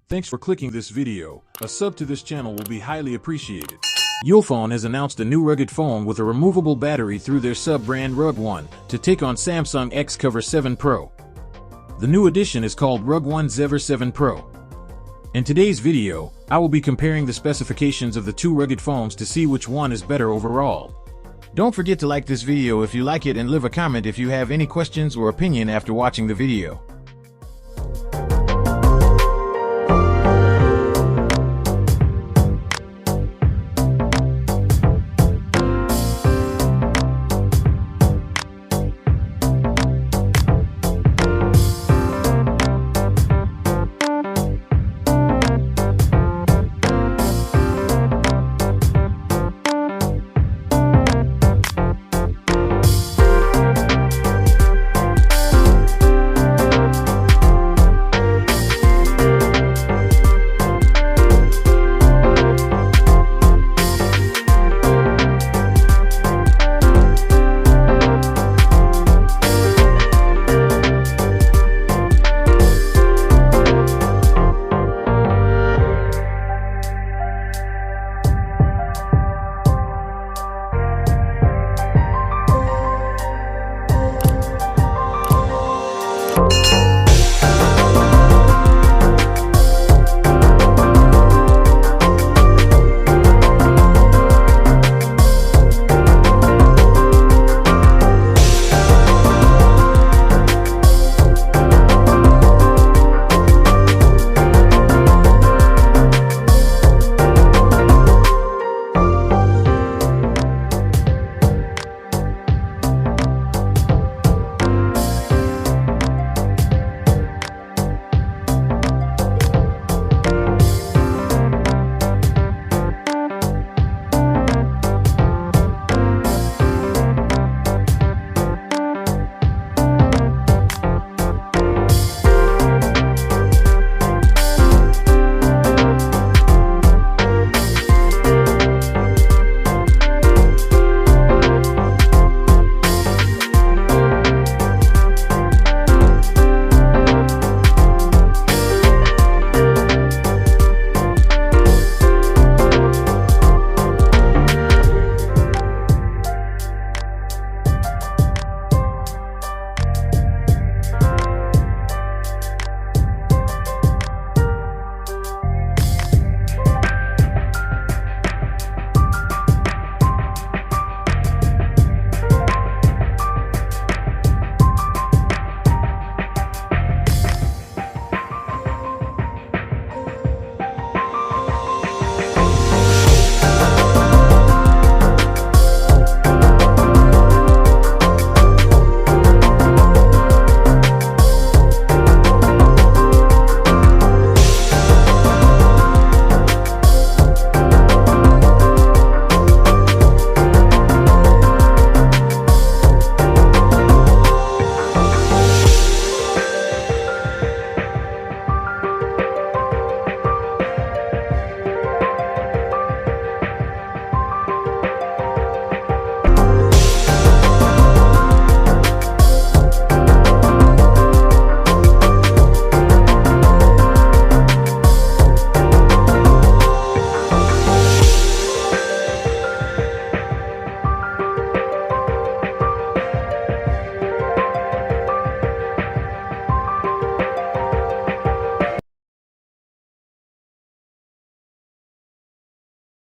Thanks for clicking this video. A sub to this channel will be highly appreciated. ULEFONE has announced a new rugged phone with a removable battery through their sub-brand RUGONE to take on Samsung XCOVER 7 Pro. The new edition is called RUGONE XEVER 7 Pro. In today's video, I will be comparing the specifications of the two rugged phones to see which one is better overall. Don't forget to like this video if you like it and leave a comment if you have any questions or opinion after watching the video.